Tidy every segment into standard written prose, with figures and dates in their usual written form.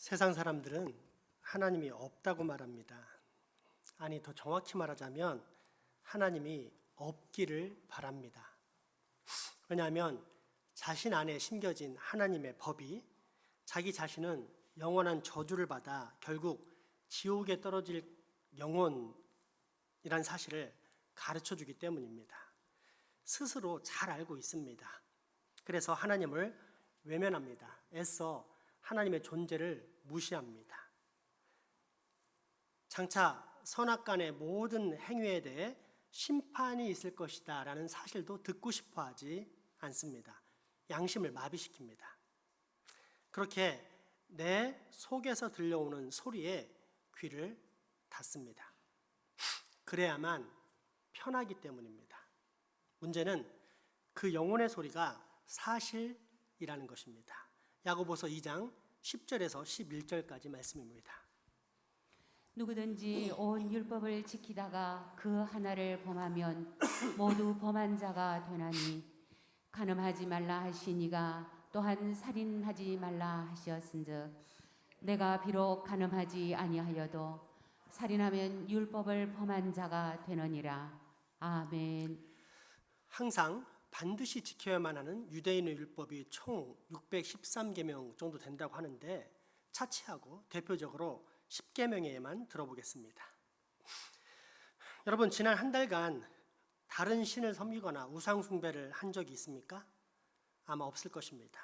세상 사람들은 하나님이 없다고 말합니다. 아니, 더 정확히 말하자면 하나님이 없기를 바랍니다. 왜냐하면 자신 안에 심겨진 하나님의 법이 자기 자신은 영원한 저주를 받아 결국 지옥에 떨어질 영혼이란 사실을 가르쳐 주기 때문입니다. 스스로 잘 알고 있습니다. 그래서 하나님을 외면합니다. 애써 하나님의 존재를 무시합니다. 장차 선악간의 모든 행위에 대해 심판이 있을 것이다 라는 사실도 듣고 싶어 하지 않습니다. 양심을 마비시킵니다. 그렇게 내 속에서 들려오는 소리에 귀를 닫습니다. 그래야만 편하기 때문입니다. 문제는 그 영혼의 소리가 사실이라는 것입니다. 야고보서 2장 10절에서 11절까지 말씀입니다. 누구든지 온 율법을 지키다가 그 하나를 범하면 모두 범한 자가 되나니 간음하지 말라 하시니가 또한 살인하지 말라 하시었은즉 내가 비록 간음하지 아니하여도 살인하면 율법을 범한 자가 되느니라. 아멘. 항상 반드시 지켜야만 하는 유대인의 율법이 총 613계명 정도 된다고 하는데 차치하고 대표적으로 10계명에만 들어보겠습니다. 여러분, 지난 한 달간 다른 신을 섬기거나 우상 숭배를 한 적이 있습니까? 아마 없을 것입니다.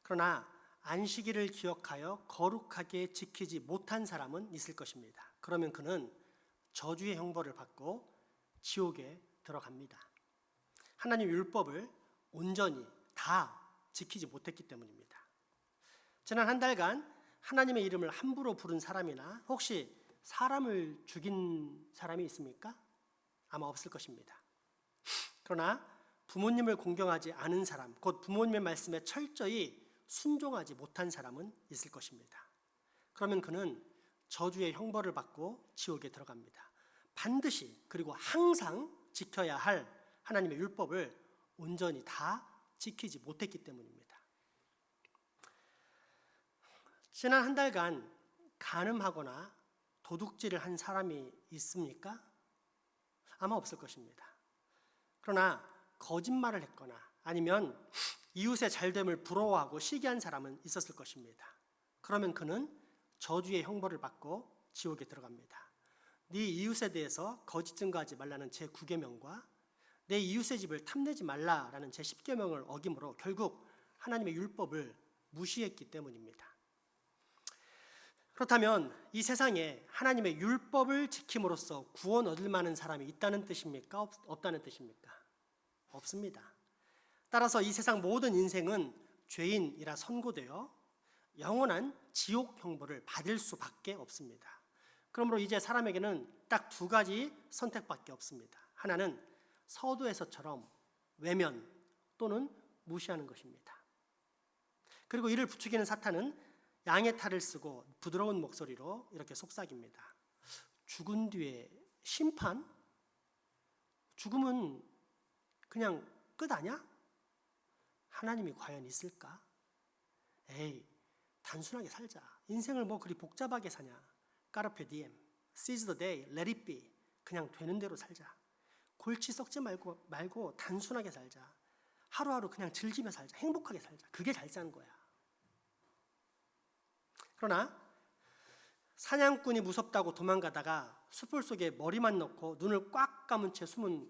그러나 안식일을 기억하여 거룩하게 지키지 못한 사람은 있을 것입니다. 그러면 그는 저주의 형벌을 받고 지옥에 들어갑니다. 하나님 율법을 온전히 다 지키지 못했기 때문입니다. 지난 한 달간 하나님의 이름을 함부로 부른 사람이나 혹시 사람을 죽인 사람이 있습니까? 아마 없을 것입니다. 그러나 부모님을 공경하지 않은 사람, 곧 부모님의 말씀에 철저히 순종하지 못한 사람은 있을 것입니다. 그러면 그는 저주의 형벌을 받고 지옥에 들어갑니다. 반드시 그리고 항상 지켜야 할 하나님의 율법을 온전히 다 지키지 못했기 때문입니다. 지난 한 달간 간음하거나 도둑질을 한 사람이 있습니까? 아마 없을 것입니다. 그러나 거짓말을 했거나 아니면 이웃의 잘됨을 부러워하고 시기한 사람은 있었을 것입니다. 그러면 그는 저주의 형벌을 받고 지옥에 들어갑니다. 네 이웃에 대해서 거짓 증거하지 말라는 제9계명과 내 이웃의 집을 탐내지 말라라는 제10계명을 어김으로 결국 하나님의 율법을 무시했기 때문입니다. 그렇다면 이 세상에 하나님의 율법을 지킴으로써 구원 얻을 만한 사람이 있다는 뜻입니까? 없다는 뜻입니까? 없습니다. 따라서 이 세상 모든 인생은 죄인이라 선고되어 영원한 지옥 형벌을 받을 수밖에 없습니다. 그러므로 이제 사람에게는 딱 두 가지 선택밖에 없습니다. 하나는 서두에서처럼 외면 또는 무시하는 것입니다. 그리고 이를 부추기는 사탄은 양의 탈을 쓰고 부드러운 목소리로 이렇게 속삭입니다. 죽은 뒤에 심판? 죽음은 그냥 끝 아니야? 하나님이 과연 있을까? 에이, 단순하게 살자. 인생을 뭐 그리 복잡하게 사냐? 까르페 디엠, seize the day, let it be. 그냥 되는 대로 살자. 골치 썩지 말고 단순하게 살자. 하루하루 그냥 즐기며 살자. 행복하게 살자. 그게 잘 사는 거야. 그러나 사냥꾼이 무섭다고 도망가다가 숯불 속에 머리만 넣고 눈을 꽉 감은 채 숨은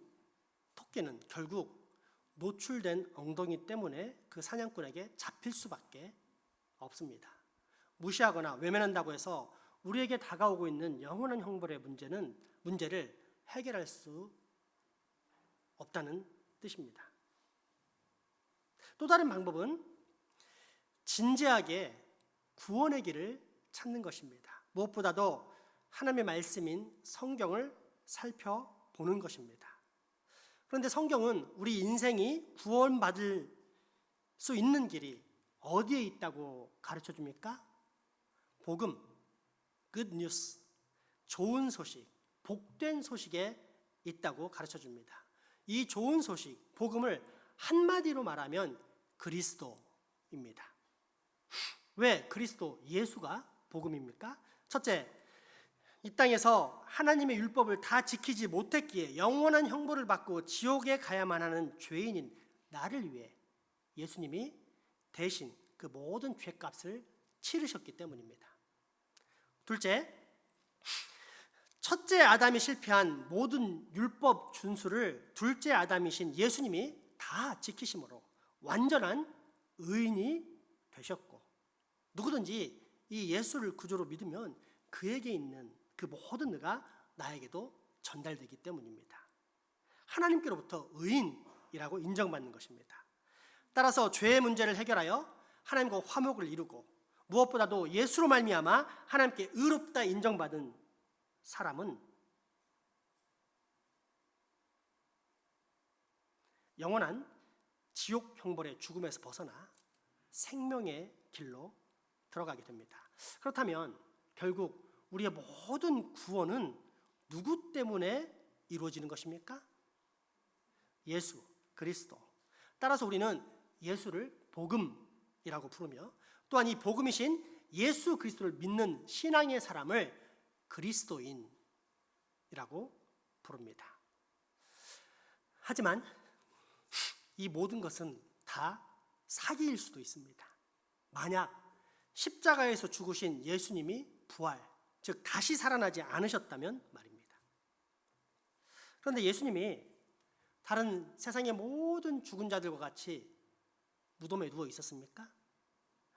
토끼는 결국 노출된 엉덩이 때문에 그 사냥꾼에게 잡힐 수밖에 없습니다. 무시하거나 외면한다고 해서 우리에게 다가오고 있는 영원한 형벌의 문제를 해결할 수 없다는 뜻입니다. 또 다른 방법은 진지하게 구원의 길을 찾는 것입니다. 무엇보다도 하나님의 말씀인 성경을 살펴보는 것입니다. 그런데 성경은 우리 인생이 구원받을 수 있는 길이 어디에 있다고 가르쳐 줍니까? 복음, good news, 좋은 소식, 복된 소식에 있다고 가르쳐 줍니다. 이 좋은 소식, 복음을 한마디로 말하면 그리스도입니다. 왜 그리스도 예수가 복음입니까? 첫째, 이 땅에서 하나님의 율법을 다 지키지 못했기에 영원한 형벌을 받고 지옥에 가야만 하는 죄인인 나를 위해 예수님이 대신 그 모든 죄값을 치르셨기 때문입니다. 둘째, 첫째 아담이 실패한 모든 율법 준수를 둘째 아담이신 예수님이 다 지키심으로 완전한 의인이 되셨고, 누구든지 이 예수를 구주로 믿으면 그에게 있는 그 모든 의가 나에게도 전달되기 때문입니다. 하나님께로부터 의인이라고 인정받는 것입니다. 따라서 죄의 문제를 해결하여 하나님과 화목을 이루고 무엇보다도 예수로 말미암아 하나님께 의롭다 인정받은 사람은 영원한 지옥 형벌의 죽음에서 벗어나 생명의 길로 들어가게 됩니다. 그렇다면 결국 우리의 모든 구원은 누구 때문에 이루어지는 것입니까? 예수 그리스도. 따라서 우리는 예수를 복음이라고 부르며 또한 이 복음이신 예수 그리스도를 믿는 신앙의 사람을 그리스도인이라고 부릅니다. 하지만 이 모든 것은 다 사기일 수도 있습니다. 만약 십자가에서 죽으신 예수님이 부활, 즉 다시 살아나지 않으셨다면 말입니다. 그런데 예수님이 다른 세상의 모든 죽은 자들과 같이 무덤에 누워 있었습니까?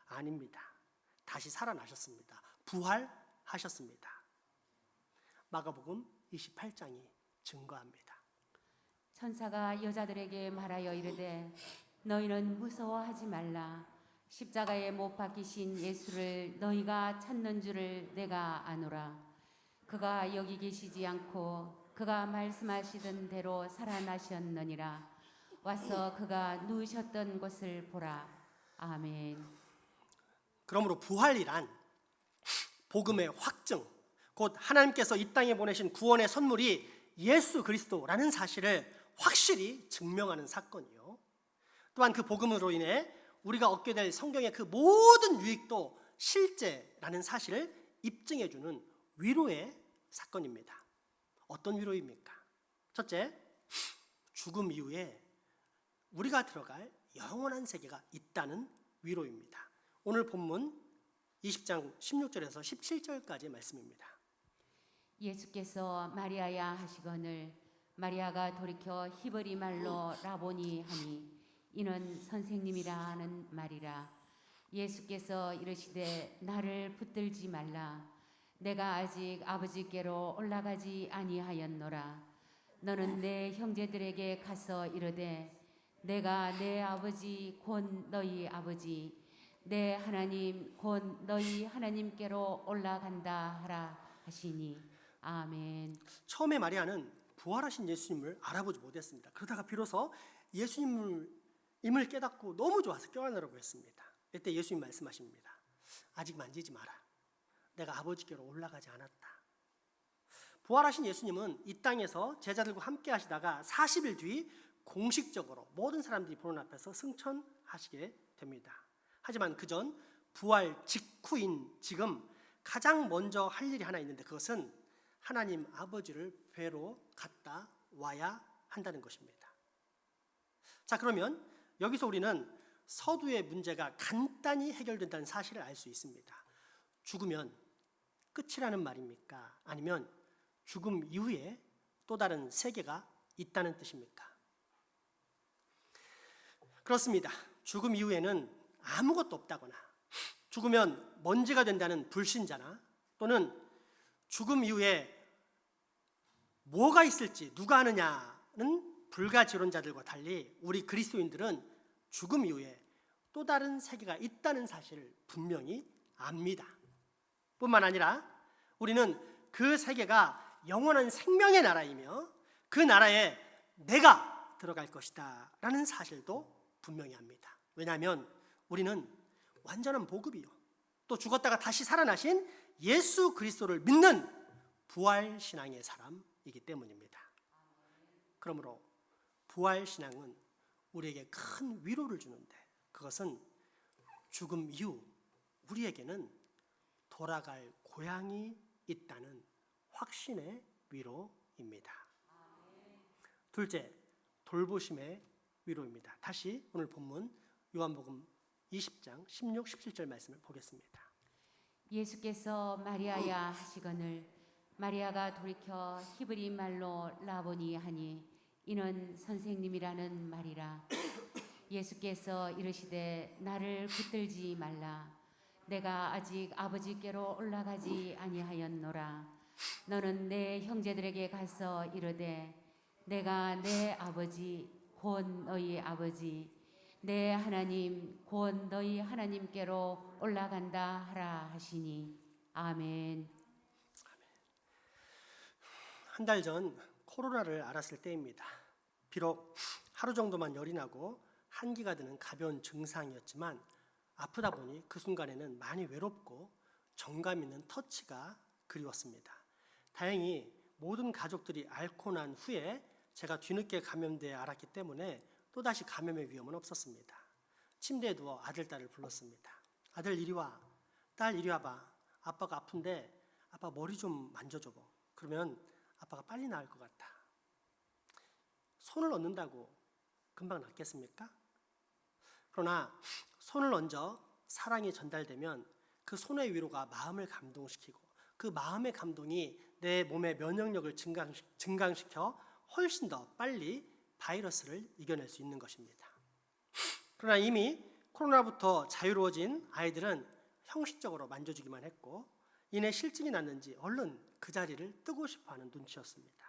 아닙니다. 다시 살아나셨습니다. 부활하셨습니다. 마가복음 28장이 증거합니다. 천사가 여자들에게 말하여 이르되 너희는 무서워하지 말라. 십자가에 못 박히신 예수를 너희가 찾는 줄을 내가 아노라. 그가 여기 계시지 않고 그가 말씀하시던 대로 살아나셨느니라. 와서 그가 누우셨던 곳을 보라. 아멘. 그러므로 부활이란 복음의 확증, 곧 하나님께서 이 땅에 보내신 구원의 선물이 예수 그리스도라는 사실을 확실히 증명하는 사건이요, 또한 그 복음으로 인해 우리가 얻게 될 성경의 그 모든 유익도 실제라는 사실을 입증해주는 위로의 사건입니다. 어떤 위로입니까? 첫째, 죽음 이후에 우리가 들어갈 영원한 세계가 있다는 위로입니다. 오늘 본문 20장 16절에서 17절까지 말씀입니다. 예수께서 마리아야 하시거늘 마리아가 돌이켜 히브리 말로 라보니 하니 이는 선생님이라 하는 말이라. 예수께서 이르시되 나를 붙들지 말라. 내가 아직 아버지께로 올라가지 아니하였노라. 너는 내 형제들에게 가서 이르되 내가 내 아버지 곧 너희 아버지 내 하나님 곧 너희 하나님께로 올라간다 하라 하시니 아멘. 처음에 마리아는 부활하신 예수님을 알아보지 못했습니다. 그러다가 비로소 예수님을 깨닫고 너무 좋아서 껴안으라고 했습니다. 이때 예수님 말씀하십니다. 아직 만지지 마라. 내가 아버지께로 올라가지 않았다. 부활하신 예수님은 이 땅에서 제자들과 함께 하시다가 40일 뒤 공식적으로 모든 사람들이 보는 앞에서 승천하시게 됩니다. 하지만 그전 부활 직후인 지금 가장 먼저 할 일이 하나 있는데 그것은 하나님 아버지를 뵈러 갔다 와야 한다는 것입니다. 자, 그러면 여기서 우리는 서두의 문제가 간단히 해결된다는 사실을 알 수 있습니다. 죽으면 끝이라는 말입니까? 아니면 죽음 이후에 또 다른 세계가 있다는 뜻입니까? 그렇습니다. 죽음 이후에는 아무것도 없다거나 죽으면 먼지가 된다는 불신자나 또는 죽음 이후에 뭐가 있을지 누가 아느냐는 불가지론자들과 달리 우리 그리스도인들은 죽음 이후에 또 다른 세계가 있다는 사실을 분명히 압니다. 뿐만 아니라 우리는 그 세계가 영원한 생명의 나라이며 그 나라에 내가 들어갈 것이다 라는 사실도 분명히 합니다. 왜냐하면 우리는 완전한 복음이요 또 죽었다가 다시 살아나신 예수 그리스도를 믿는 부활신앙의 사람이기 때문입니다. 그러므로 부활신앙은 우리에게 큰 위로를 주는데 그것은 죽음 이후 우리에게는 돌아갈 고향이 있다는 확신의 위로입니다. 둘째, 돌보심의 위로입니다. 다시 오늘 본문 요한복음 20장 16, 17절 말씀을 보겠습니다. 예수께서 마리아야 하시거늘 마리아가 돌이켜 히브리 말로 라보니 하니 이는 선생님이라는 말이라. 예수께서 이르시되 나를 붙들지 말라. 내가 아직 아버지께로 올라가지 아니하였노라. 너는 내 형제들에게 가서 이르되 내가 내 아버지 곧 너희 아버지 내 하나님 곧 너희 하나님께로 올라간다 하라 하시니. 아멘. 한 달 전 코로나를 알았을 때입니다. 비록 하루 정도만 열이 나고 한기가 드는 가벼운 증상이었지만 아프다 보니 그 순간에는 많이 외롭고 정감 있는 터치가 그리웠습니다. 다행히 모든 가족들이 앓고 난 후에 제가 뒤늦게 감염돼 알았기 때문에 또다시 감염의 위험은 없었습니다. 침대에 누워 아들, 딸을 불렀습니다. 아들 이리 와, 딸 이리 와봐. 아빠가 아픈데 아빠 머리 좀 만져줘봐. 그러면 아빠가 빨리 나을 것 같아. 손을 얹는다고 금방 낫겠습니까? 그러나 손을 얹어 사랑이 전달되면 그 손의 위로가 마음을 감동시키고 그 마음의 감동이 내 몸의 면역력을 증강시켜 훨씬 더 빨리 바이러스를 이겨낼 수 있는 것입니다. 그러나 이미 코로나부터 자유로워진 아이들은 형식적으로 만져주기만 했고 이내 실증이 났는지 얼른 그 자리를 뜨고 싶어하는 눈치였습니다.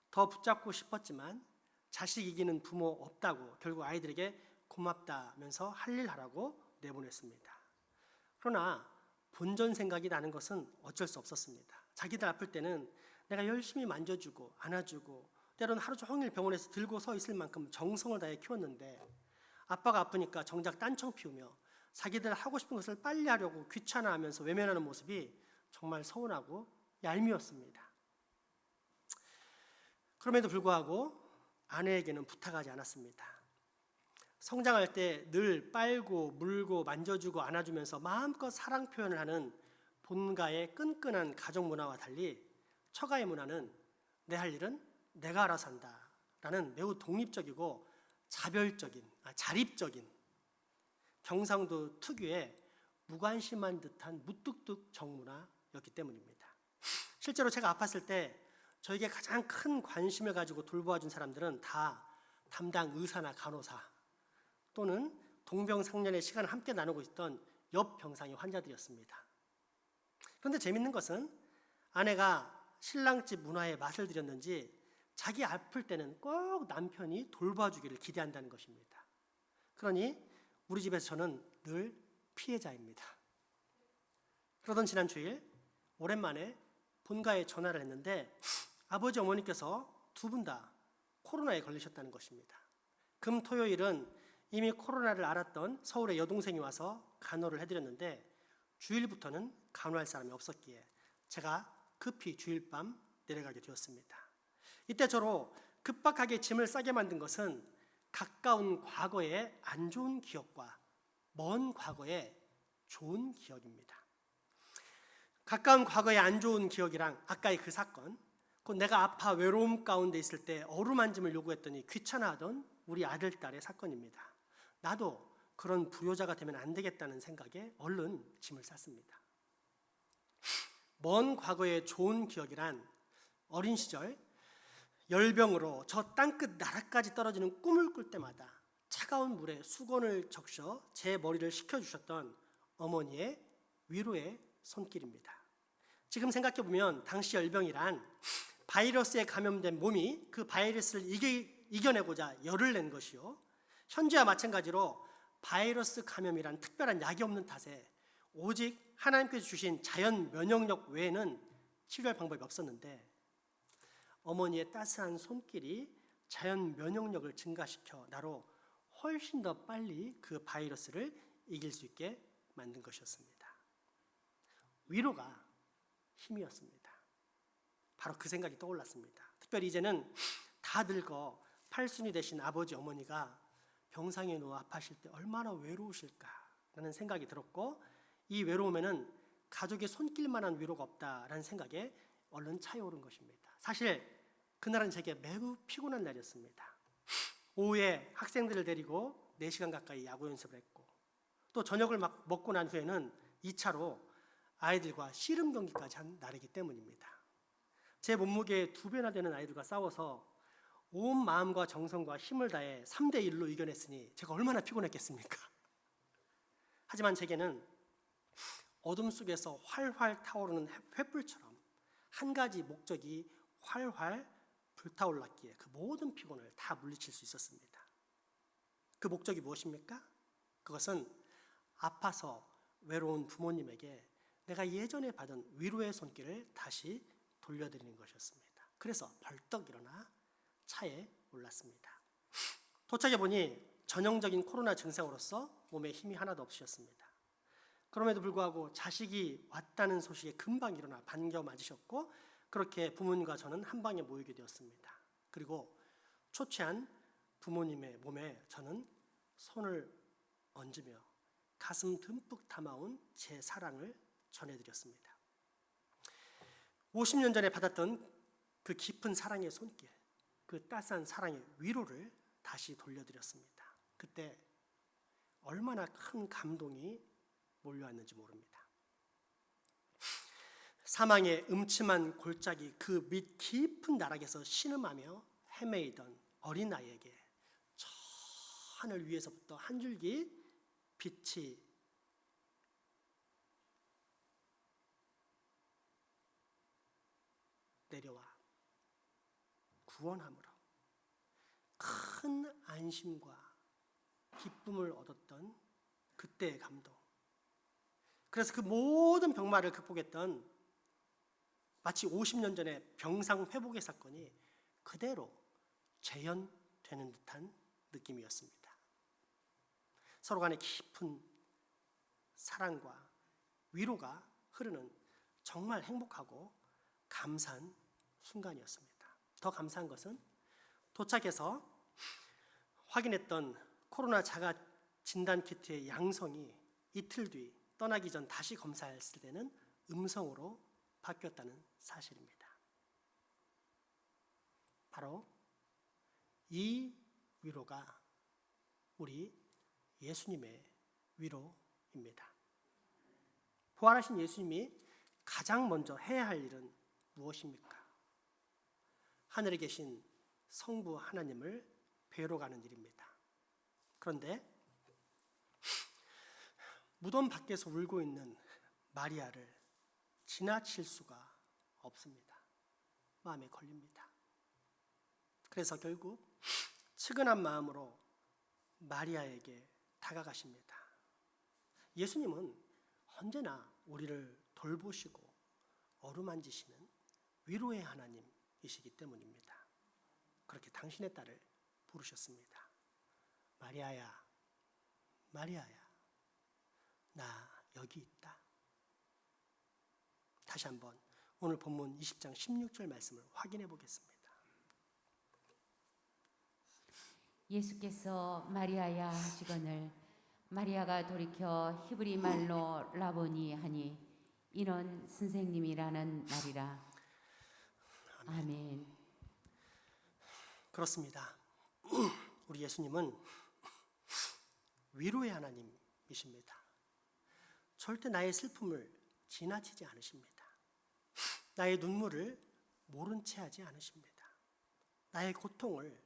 더 붙잡고 싶었지만 자식 이기는 부모 없다고 결국 아이들에게 고맙다면서 할 일 하라고 내보냈습니다. 그러나 본전 생각이 나는 것은 어쩔 수 없었습니다. 자기들 아플 때는 내가 열심히 만져주고 안아주고 때로는 하루 종일 병원에서 들고 서 있을 만큼 정성을 다해 키웠는데 아빠가 아프니까 정작 딴청 피우며 자기들 하고 싶은 것을 빨리 하려고 귀찮아하면서 외면하는 모습이 정말 서운하고 얄미웠습니다. 그럼에도 불구하고 아내에게는 부탁하지 않았습니다. 성장할 때 늘 빨고 물고 만져주고 안아주면서 마음껏 사랑 표현을 하는 본가의 끈끈한 가족 문화와 달리 처가의 문화는 내 할 일은 내가 알아서 한다 라는 매우 독립적이고 자립적인 경상도 특유의 무관심한 듯한 무뚝뚝 정문화였기 때문입니다. 실제로 제가 아팠을 때 저에게 가장 큰 관심을 가지고 돌보아준 사람들은 다 담당 의사나 간호사 또는 동병상련의 시간을 함께 나누고 있던 옆 병상의 환자들이었습니다. 그런데 재밌는 것은 아내가 신랑집 문화에 맛을 들였는지 자기 아플 때는 꼭 남편이 돌봐주기를 기대한다는 것입니다. 그러니 우리 집에서 저는 늘 피해자입니다. 그러던 지난 주일 오랜만에 본가에 전화를 했는데 아버지 어머니께서 두 분 다 코로나에 걸리셨다는 것입니다. 금 토요일은 이미 코로나를 앓았던 서울의 여동생이 와서 간호를 해드렸는데 주일부터는 간호할 사람이 없었기에 제가 급히 주일 밤 내려가게 되었습니다. 이때 저로 급박하게 짐을 싸게 만든 것은 가까운 과거의 안 좋은 기억과 먼 과거의 좋은 기억입니다. 가까운 과거의 안 좋은 기억이랑 아까의 그 사건, 곧 내가 아파 외로움 가운데 있을 때 어루만짐을 요구했더니 귀찮아하던 우리 아들, 딸의 사건입니다. 나도 그런 불효자가 되면 안 되겠다는 생각에 얼른 짐을 쌌습니다. 먼 과거의 좋은 기억이란 어린 시절 열병으로 저 땅끝 나라까지 떨어지는 꿈을 꿀 때마다 차가운 물에 수건을 적셔 제 머리를 식혀주셨던 어머니의 위로의 손길입니다. 지금 생각해보면 당시 열병이란 바이러스에 감염된 몸이 그 바이러스를 이겨내고자 열을 낸 것이요, 현재와 마찬가지로 바이러스 감염이란 특별한 약이 없는 탓에 오직 하나님께서 주신 자연 면역력 외에는 치료할 방법이 없었는데 어머니의 따스한 손길이 자연 면역력을 증가시켜 나로 훨씬 더 빨리 그 바이러스를 이길 수 있게 만든 것이었습니다. 위로가 힘이었습니다. 바로 그 생각이 떠올랐습니다. 특별히 이제는 다 늙어 팔순이 되신 아버지 어머니가 병상에 누워 아파하실 때 얼마나 외로우실까라는 생각이 들었고 이 외로움에는 가족의 손길만한 위로가 없다라는 생각에 얼른 차에 오른 것입니다. 사실 그날은 제게 매우 피곤한 날이었습니다. 오후에 학생들을 데리고 4시간 가까이 야구 연습을 했고, 또 저녁을 막 먹고 난 후에는 2차로 아이들과 씨름 경기까지 한 날이기 때문입니다. 제 몸무게의 2배나 되는 아이들과 싸워서 온 마음과 정성과 힘을 다해 3대1로 이겨냈으니 제가 얼마나 피곤했겠습니까? 하지만 제게는 어둠 속에서 활활 타오르는 횃불처럼 한 가지 목적이 활활 불타올랐기에 그 모든 피곤을 다 물리칠 수 있었습니다. 그 목적이 무엇입니까? 그것은 아파서 외로운 부모님에게 내가 예전에 받은 위로의 손길을 다시 돌려드리는 것이었습니다. 그래서 벌떡 일어나 차에 올랐습니다. 도착해 보니 전형적인 코로나 증상으로서 몸에 힘이 하나도 없으셨습니다. 그럼에도 불구하고 자식이 왔다는 소식에 금방 일어나 반겨 맞으셨고, 그렇게 부모님과 저는 한 방에 모이게 되었습니다. 그리고 초췌한 부모님의 몸에 저는 손을 얹으며 가슴 듬뿍 담아온 제 사랑을 전해드렸습니다. 50년 전에 받았던 그 깊은 사랑의 손길, 그 따스한 사랑의 위로를 다시 돌려드렸습니다. 그때 얼마나 큰 감동이 몰려왔는지 모릅니다. 사망의 음침한 골짜기 그 밑 깊은 나락에서 신음하며 헤매이던 어린아이에게 저 하늘 위에서부터 한 줄기 빛이 내려와 구원함으로 큰 안심과 기쁨을 얻었던 그때의 감동. 그래서 그 모든 병마를 극복했던 마치 50년 전의 병상 회복의 사건이 그대로 재현되는 듯한 느낌이었습니다. 서로 간의 깊은 사랑과 위로가 흐르는 정말 행복하고 감사한 순간이었습니다. 더 감사한 것은 도착해서 확인했던 코로나 자가 진단 키트의 양성이 이틀 뒤 떠나기 전 다시 검사했을 때는 음성으로 바뀌었다는 사실입니다. 바로 이 위로가 우리 예수님의 위로입니다. 부활하신 예수님이 가장 먼저 해야 할 일은 무엇입니까? 하늘에 계신 성부 하나님을 뵈러 가는 일입니다. 그런데 무덤 밖에서 울고 있는 마리아를 지나칠 수가 없습니다. 마음에 걸립니다. 그래서 결국 측은한 마음으로 마리아에게 다가가십니다. 예수님은 언제나 우리를 돌보시고 어루만지시는 위로의 하나님이시기 때문입니다. 그렇게 당신의 딸을 부르셨습니다. 마리아야, 마리아야, 나 여기 있다. 다시 한번 오늘 본문 20장 16절 말씀을 확인해 보겠습니다. 예수께서 마리아야 하시거늘 마리아가 돌이켜 히브리 말로 라보니 하니 이는 선생님이라는 말이라. 아멘. 그렇습니다. 우리 예수님은 위로의 하나님이십니다. 절대 나의 슬픔을 지나치지 않으십니다. 나의 눈물을 모른 채 하지 않으십니다. 나의 고통을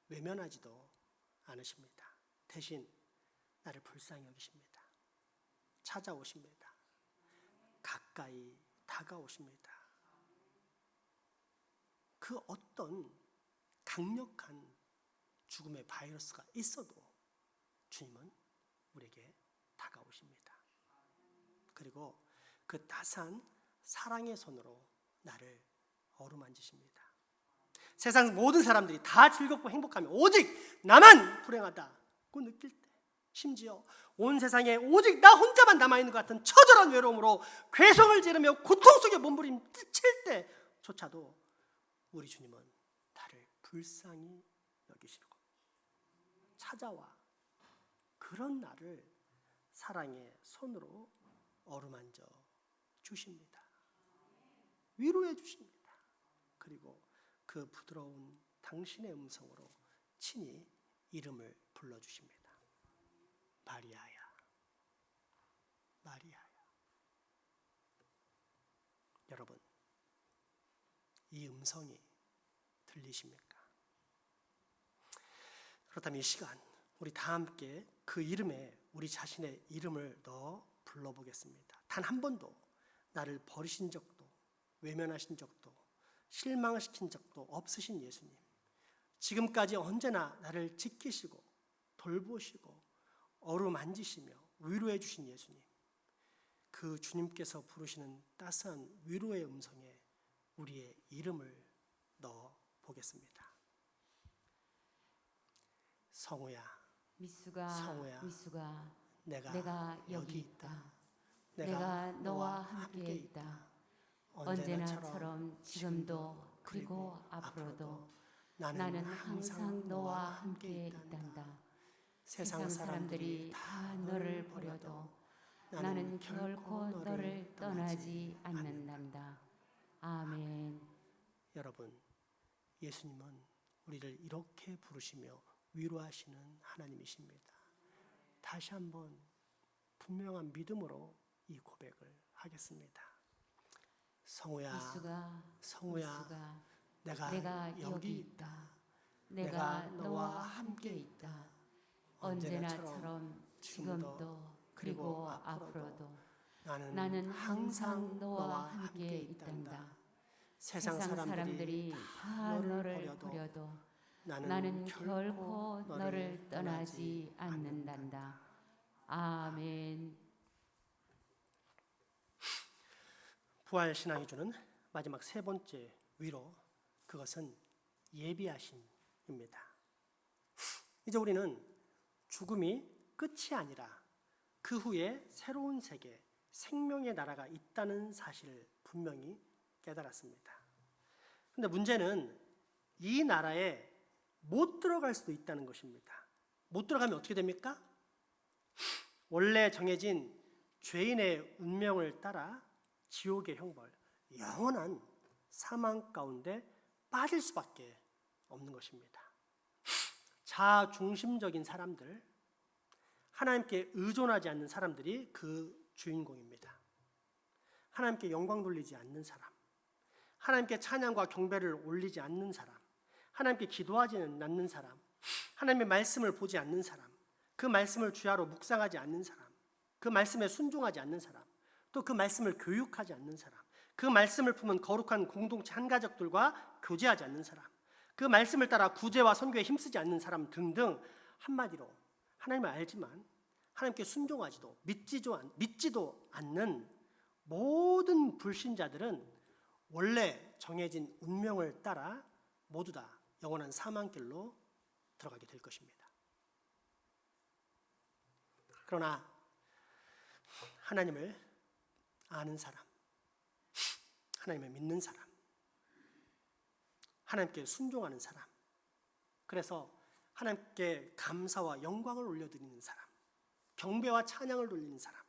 외면하지도 않으십니다. 대신 나를 불쌍히 여기십니다. 찾아오십니다. 가까이 다가오십니다. 그 어떤 강력한 죽음의 바이러스가 있어도 주님은 우리에게 다가오십니다. 그리고 그 따스한 사랑의 손으로 나를 어루만지십니다. 세상 모든 사람들이 다 즐겁고 행복하며 오직 나만 불행하다고 느낄 때, 심지어 온 세상에 오직 나 혼자만 남아있는 것 같은 처절한 외로움으로 괴성을 지르며 고통 속에 몸부림칠 때조차도 우리 주님은 나를 불쌍히 여기시고 찾아와 그런 나를 사랑의 손으로 어루만져 주십니다. 위로해 주십니다. 그리고 그 부드러운 당신의 음성으로 친히 이름을 불러주십니다. 마리아야, 마리아야. 여러분, 이 음성이 들리십니까? 그렇다면 이 시간 우리 다 함께 그 이름에 우리 자신의 이름을 넣어 불러보겠습니다. 단 한 번도 나를 버리신 적도 외면하신 적도 실망시킨 적도 없으신 예수님, 지금까지 언제나 나를 지키시고 돌보시고 어루만지시며 위로해 주신 예수님, 그 주님께서 부르시는 따스한 위로의 음성에 우리의 이름을 넣어 보겠습니다. 성우야, 미수가 성우야, 미수가 내가 여기 있다. 내가 너와 함께 있다. 언제나처럼 지금도 그리고 앞으로도 나는 항상 너와 함께 있단다. 세상 사람들이 다 너를 버려도 나는 결코 너를 떠나지 않는단다. 아멘. 여러분, 예수님은 우리를 이렇게 부르시며 위로하시는 하나님이십니다. 다시 한번 분명한 믿음으로 이 고백을 하겠습니다. 성우야, 성우야, 내가 여기 있다. 내가 너와 함께 있다. 언제나처럼 지금도 그리고 앞으로도 나는 항상 너와 함께 있단다. 세상 사람들이 다 너를 버려도 나는 결코 너를 떠나지 않는단다. 아멘. 부활신앙이 주는 마지막 세 번째 위로, 그것은 예비하심입니다. 이제 우리는 죽음이 끝이 아니라 그 후에 새로운 세계, 생명의 나라가 있다는 사실을 분명히 깨달았습니다. 그런데 문제는 이 나라에 못 들어갈 수도 있다는 것입니다. 못 들어가면 어떻게 됩니까? 원래 정해진 죄인의 운명을 따라 지옥의 형벌, 영원한 사망 가운데 빠질 수밖에 없는 것입니다. 자중심적인 사람들, 하나님께 의존하지 않는 사람들이 그 주인공입니다. 하나님께 영광 돌리지 않는 사람, 하나님께 찬양과 경배를 올리지 않는 사람, 하나님께 기도하지 않는 사람, 하나님의 말씀을 보지 않는 사람, 그 말씀을 주야로 묵상하지 않는 사람, 그 말씀에 순종하지 않는 사람, 또 그 말씀을 교육하지 않는 사람, 그 말씀을 품은 거룩한 공동체 한가족들과 교제하지 않는 사람, 그 말씀을 따라 구제와 선교에 힘쓰지 않는 사람 등등, 한마디로 하나님을 알지만 하나님께 순종하지도 믿지도 않는 모든 불신자들은 원래 정해진 운명을 따라 모두 다 영원한 사망길로 들어가게 될 것입니다. 그러나 하나님을 아는 사람, 하나님을 믿는 사람, 하나님께 순종하는 사람, 그래서 하나님께 감사와 영광을 올려드리는 사람, 경배와 찬양을 돌리는 사람,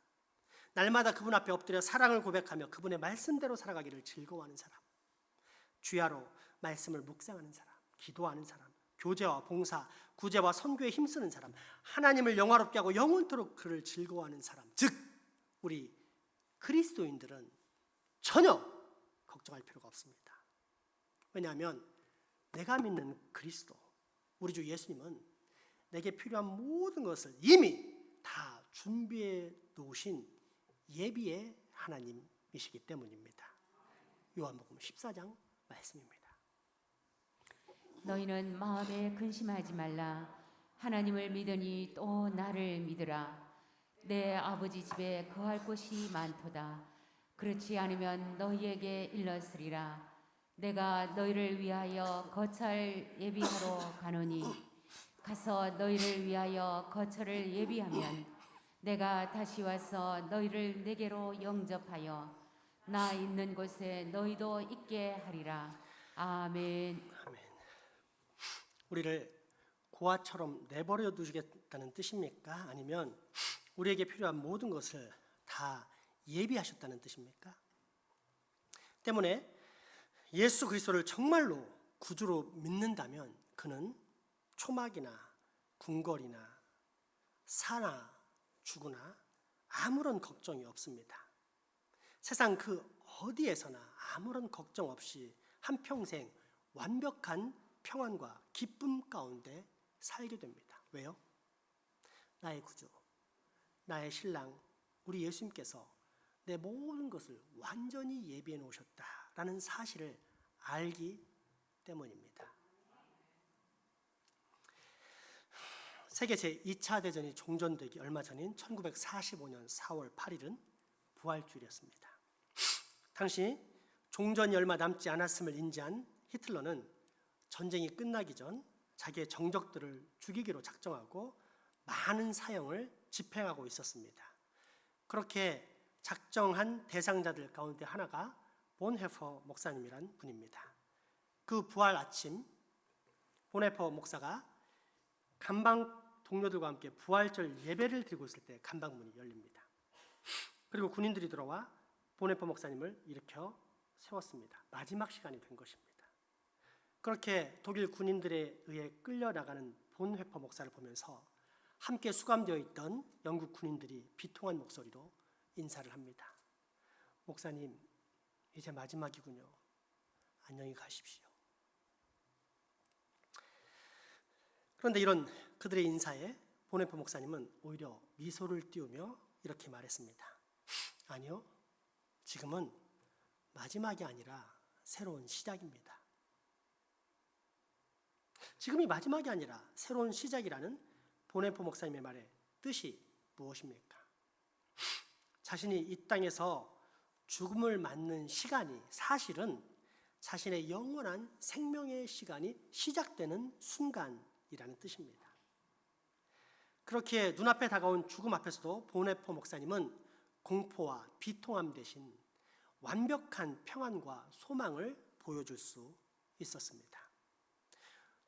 날마다 그분 앞에 엎드려 사랑을 고백하며 그분의 말씀대로 살아가기를 즐거워하는 사람, 주야로 말씀을 묵상하는 사람, 기도하는 사람, 교제와 봉사, 구제와 선교에 힘쓰는 사람, 하나님을 영화롭게 하고 영원토록 그를 즐거워하는 사람, 즉 우리 그리스도인들은 전혀 걱정할 필요가 없습니다. 왜냐하면 내가 믿는 그리스도, 우리 주 예수님은 내게 필요한 모든 것을 이미 다 준비해 놓으신 예비의 하나님이시기 때문입니다. 요한복음 14장 말씀입니다. 너희는 마음에 근심하지 말라. 하나님을 믿으니 또 나를 믿으라. 내 아버지 집에 거할 곳이 많도다. 그렇지 않으면 너희에게 일렀으리라. 내가 너희를 위하여 거처를 예비하러 가노니 가서 너희를 위하여 거처를 예비하면 내가 다시 와서 너희를 내게로 영접하여 나 있는 곳에 너희도 있게 하리라. 아멘. 아멘. 우리를 고아처럼 내버려 두시겠다는 뜻입니까? 아니면 우리에게 필요한 모든 것을 다 예비하셨다는 뜻입니까? 때문에 예수 그리스도를 정말로 구주로 믿는다면 그는 초막이나 궁궐이나 사나 죽으나 아무런 걱정이 없습니다. 세상 그 어디에서나 아무런 걱정 없이 한평생 완벽한 평안과 기쁨 가운데 살게 됩니다. 왜요? 나의 구주, 나의 신랑, 우리 예수님께서 내 모든 것을 완전히 예비해 놓으셨다라는 사실을 알기 때문입니다. 세계 제2차 대전이 종전되기 얼마 전인 1945년 4월 8일은 부활주일이었습니다. 당시 종전이 얼마 남지 않았음을 인지한 히틀러는 전쟁이 끝나기 전 자기의 정적들을 죽이기로 작정하고 많은 사형을 집행하고 있었습니다. 그렇게 작정한 대상자들 가운데 하나가 본헤퍼 목사님이란 분입니다. 그 부활 아침 본헤퍼 목사가 감방 동료들과 함께 부활절 예배를 드리고 있을 때 감방문이 열립니다. 그리고 군인들이 들어와 본헤퍼 목사님을 일으켜 세웠습니다. 마지막 시간이 된 것입니다. 그렇게 독일 군인들에 의해 끌려나가는 본헤퍼 목사를 보면서 함께 수감되어 있던 영국 군인들이 비통한 목소리로 인사를 합니다. 목사님, 이제 마지막이군요. 안녕히 가십시오. 그런데 이런 그들의 인사에 본헤퍼 목사님은 오히려 미소를 띄우며 이렇게 말했습니다. 아니요, 지금은 마지막이 아니라 새로운 시작입니다. 지금이 마지막이 아니라 새로운 시작이라는 본헤퍼 목사님의 말의 뜻이 무엇입니까? 자신이 이 땅에서 죽음을 맞는 시간이 사실은 자신의 영원한 생명의 시간이 시작되는 순간이라는 뜻입니다. 그렇게 눈앞에 다가온 죽음 앞에서도 본헤퍼 목사님은 공포와 비통함 대신 완벽한 평안과 소망을 보여줄 수 있었습니다.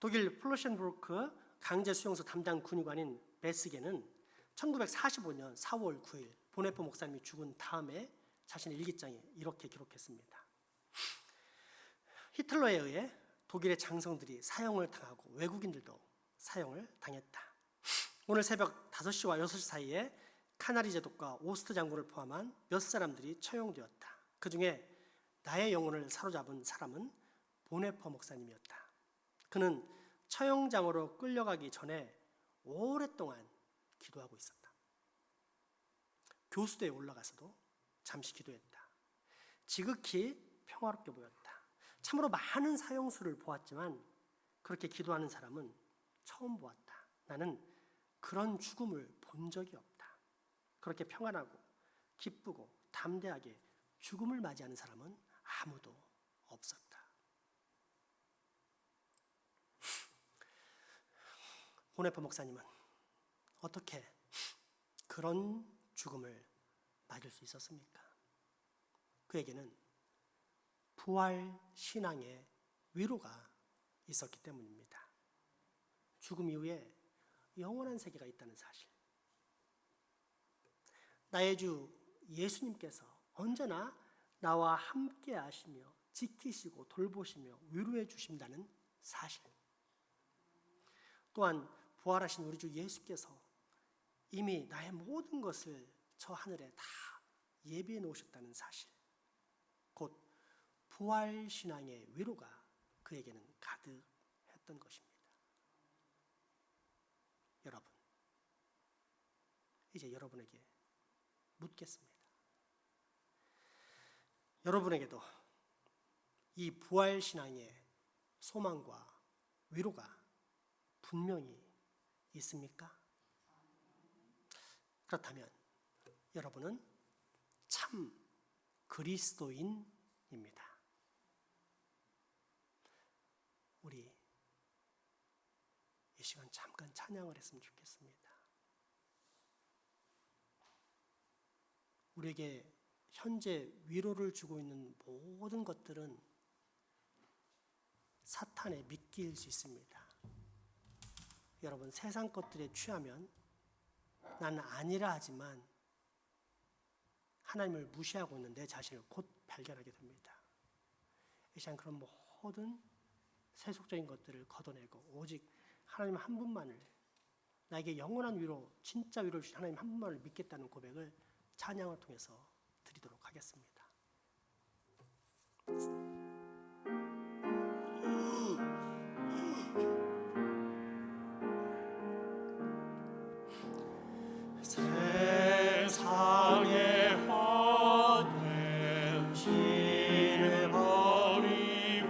독일 플로션부르크 강제 수용소 담당 군의관인 베스게는 1945년 4월 9일 본헤퍼 목사님이 죽은 다음에 자신의 일기장에 이렇게 기록했습니다. 히틀러에 의해 독일의 장성들이 사형을 당하고 외국인들도 사형을 당했다. 오늘 새벽 5시와 6시 사이에 카나리 제독과 오스트 장군을 포함한 몇 사람들이 처형되었다. 그 중에 나의 영혼을 사로잡은 사람은 본헤퍼 목사님이었다. 그는 처형장으로 끌려가기 전에 오랫동안 기도하고 있었다. 교수대에 올라가서도 잠시 기도했다. 지극히 평화롭게 보였다. 참으로 많은 사형수를 보았지만 그렇게 기도하는 사람은 처음 보았다. 나는 그런 죽음을 본 적이 없다. 그렇게 평안하고 기쁘고 담대하게 죽음을 맞이하는 사람은 아무도 없었다. 본헤퍼 목사님은 어떻게 그런 죽음을 맞을 수 있었습니까? 그에게는 부활 신앙의 위로가 있었기 때문입니다. 죽음 이후에 영원한 세계가 있다는 사실. 나의 주 예수님께서 언제나 나와 함께 하시며 지키시고 돌보시며 위로해 주신다는 사실. 또한 부활하신 우리 주 예수께서 이미 나의 모든 것을 저 하늘에 다 예비해 놓으셨다는 사실. 곧 부활 신앙의 위로가 그에게는 가득했던 것입니다. 여러분, 이제 여러분에게 묻겠습니다. 여러분에게도 이 부활 신앙의 소망과 위로가 분명히 있습니까? 그렇다면 여러분은 참 그리스도인입니다. 우리 이 시간 잠깐 찬양을 했으면 좋겠습니다. 우리에게 현재 위로를 주고 있는 모든 것들은 사탄의 미끼일 수 있습니다. 여러분, 세상 것들에 취하면 나는 아니라 하지만 하나님을 무시하고 있는 내 자신을 곧 발견하게 됩니다. 이 시간 그런 모든 세속적인 것들을 걷어내고 오직 하나님 한 분만을, 나에게 영원한 위로, 진짜 위로를 주신 하나님 한 분만을 믿겠다는 고백을 찬양을 통해서 드리도록 하겠습니다. 세상의 헛된 길을 버리고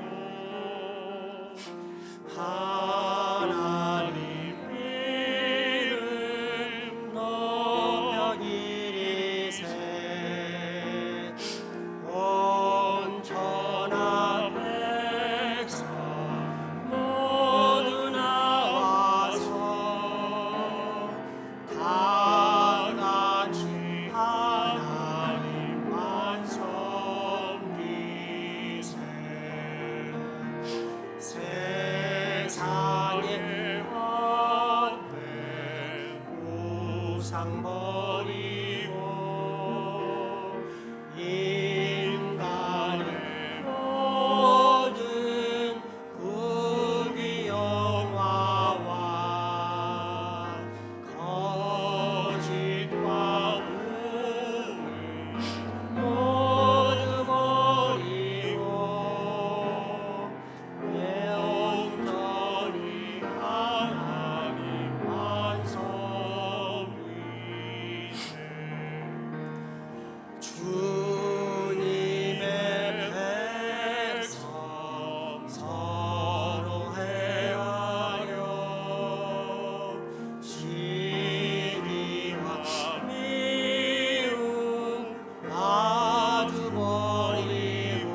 하나님 이름 높여 기리세 온전한 백성 모두 나와서 다 같이 하나님만 섬기세 세상의 헛된 우상 버리고 인간의 모든 구비 영화와 거짓과 우물 모두 버리고 온전히 하나님만 섬기세 주님의 백성 서로 해하여 시기와 미움 아주 버리고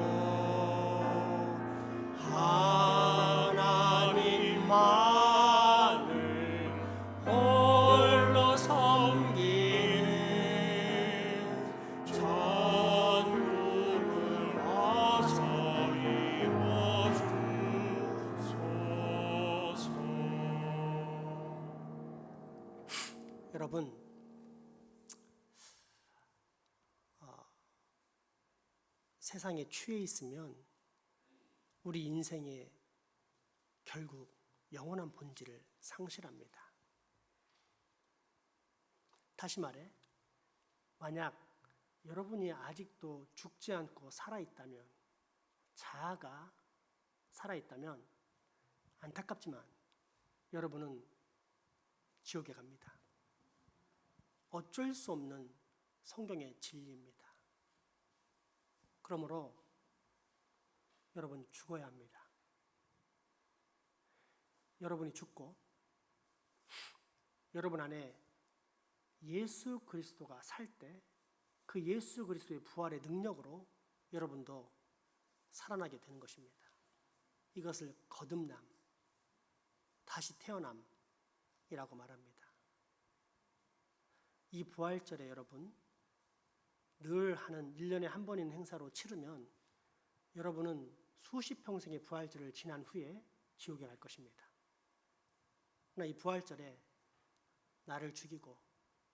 하나님만을 홀로 섬기는 전국을 어서 이루어주소서. 여러분, 세상에 취해 있으면 우리 인생의 결국 영원한 본질을 상실합니다. 다시 말해, 만약 여러분이 아직도 죽지 않고 살아있다면, 자아가 살아있다면 안타깝지만 여러분은 지옥에 갑니다. 어쩔 수 없는 성경의 진리입니다. 그러므로 여러분 죽어야 합니다. 여러분이 죽고 여러분 안에 예수 그리스도가 살 때 그 예수 그리스도의 부활의 능력으로 여러분도 살아나게 되는 것입니다. 이것을 거듭남, 다시 태어남이라고 말합니다. 이 부활절에 여러분 늘 하는 1년에 한 번 있는 행사로 치르면 여러분은 수십 평생의 부활절을 지난 후에 지옥에 갈 것입니다. 그러나 이 부활절에 나를 죽이고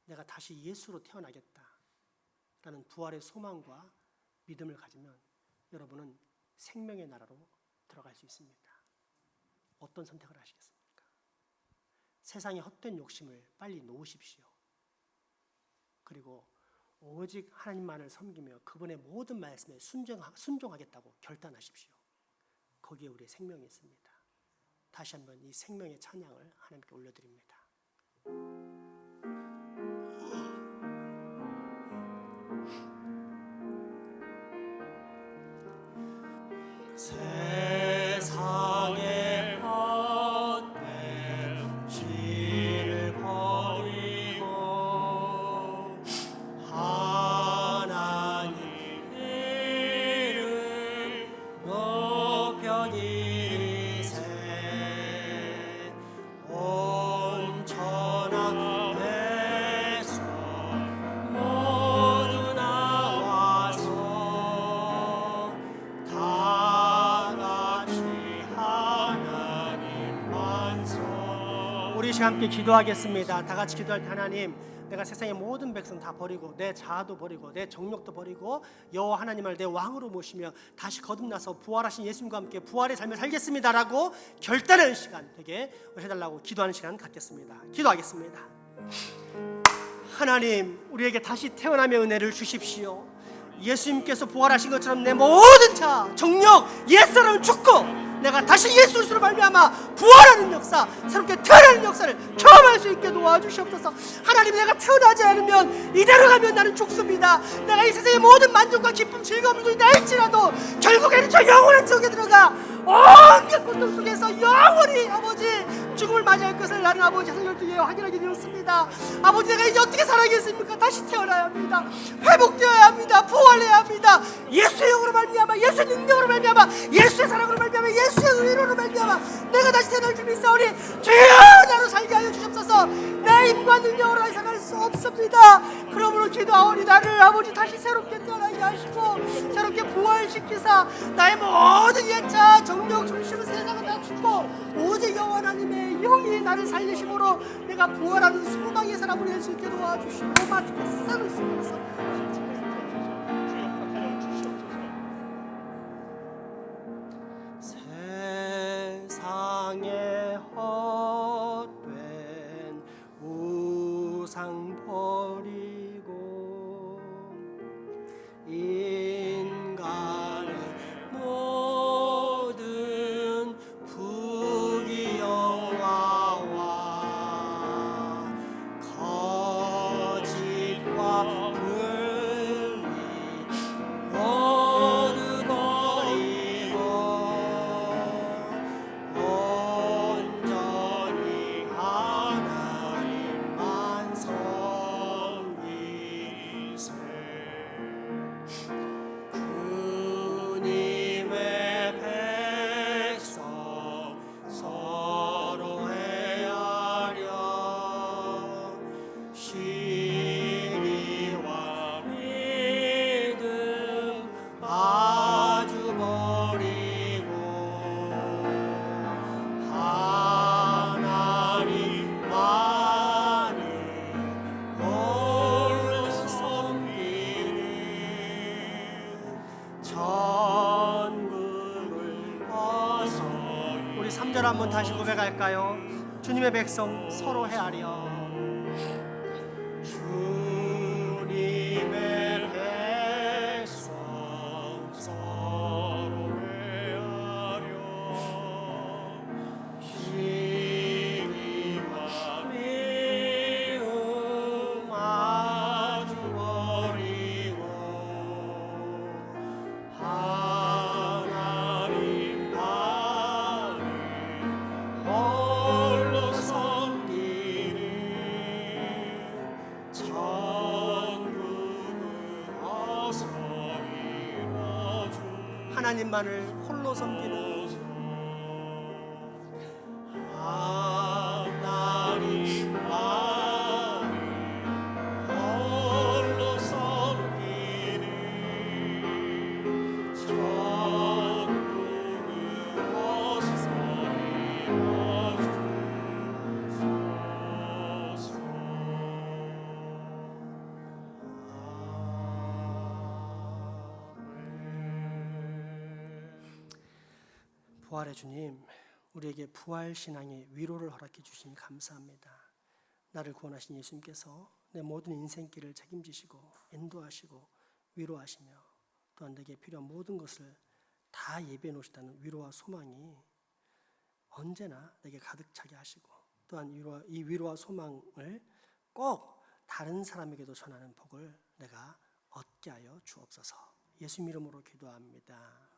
내가 다시 예수로 태어나겠다라는 부활의 소망과 믿음을 가지면 여러분은 생명의 나라로 들어갈 수 있습니다. 어떤 선택을 하시겠습니까? 세상의 헛된 욕심을 빨리 놓으십시오. 그리고 오직 하나님만을 섬기며 그분의 모든 말씀에 순종하겠다고 결단하십시오. 거기에 우리의 생명이 있습니다. 다시 한번 이 생명의 찬양을 하나님께 올려드립니다. 세상의 헛된 길을 버리고 하나님 이름 높여 기리세 온전한 백성 모두 나와서 다 같이 하나님만 섬 우리 시간 함께 기도하겠습니다. 다 같이 기도할 때 하나님 내가 세상의 모든 백성 다 버리고 내 자아도 버리고 내 정욕도 버리고 여호와 하나님을 내 왕으로 모시며 다시 거듭나서 부활하신 예수님과 함께 부활의 삶을 살겠습니다라고 결단하는 시간 되게 해달라고 기도하는 시간 갖겠습니다. 기도하겠습니다. 하나님, 우리에게 다시 태어남의 은혜를 주십시오. 예수님께서 부활하신 것처럼 내 모든 자, 정욕, 옛사람을 죽고 내가 다시 예수 그리스도로 말미암아 부활하는 역사, 새롭게 태어나는 역사를 경험할 수 있게 도와주시옵소서. 하나님, 내가 태어나지 않으면 이대로 가면 나는 죽습니다. 내가 이 세상의 모든 만족과 기쁨, 즐거움을 누린다 할지라도 결국에는 저 영원한 지옥에 들어가 온갖 고통 속에서 영원히 아버지 죽음을 맞이할 것을 나는 아버지 하늘을 통해 확인하게 되었습니다. 아버지, 내가 이제 어떻게 살아야겠습니까? 다시 태어나야 합니다. 회복되어야 합니다. 부활해야 합니다. 예수의 영으로 말미암아, 예수의 능력으로 말미암아, 예수의 사랑으로 말미암아, 예수의 의로로 말미암아 내가 다시 태어날 줄 믿사오니 주여 나로 살게 하여 주옵소서. 내 힘과 능력으로 해석할 수 없습니다. 그러므로 기도하오니 나를 아버지 다시 새롭게 태어나게 하시고 새롭게 부활시키사 나의 모든 옛자 정욕 중심은 세상을 다 죽고 오직 여호와 하나님의 영이 나를 살리심으로 내가 부활하는 소망의 사람을 될 수 있게 도와주시고 마티케 사를 수 있어서 세상에 헛된 우상 버리고 인간의 모든 부귀영화와 거짓과 불리 모두 버리고 온전히 하나님만 섬기세. 주님의 백성 서로 헤아려 시기와 믿음 아주 버리고 하나님만을 홀로 섬기는 천국을 어서. 우리 3절 한번 다시 고백할까요? 주님의 백성 서로 헤아려 주님의 백성 서로 헤아려 시기와 미움 아주 버리고 하나님만을 홀로 섬기는 천국을 어서 이루어주. 하나님만을 홀로 섬기는 하나님만을 홀로 섬기는 천국을 어서 이루어주소서. 부활의 주님, 우리에게 부활 신앙의 위로를 허락해 주시니 감사합니다. 나를 구원하신 예수님께서 내 모든 인생길을 책임지시고 인도하시고 위로하시며 또한 내게 필요한 모든 것을 다 예비해 놓으시다는 위로와 소망이 언제나 내게 가득 차게 하시고 또한 이 위로와 소망을 꼭 다른 사람에게도 전하는 복을 내가 얻게 하여 주옵소서. 예수 이름으로 기도합니다.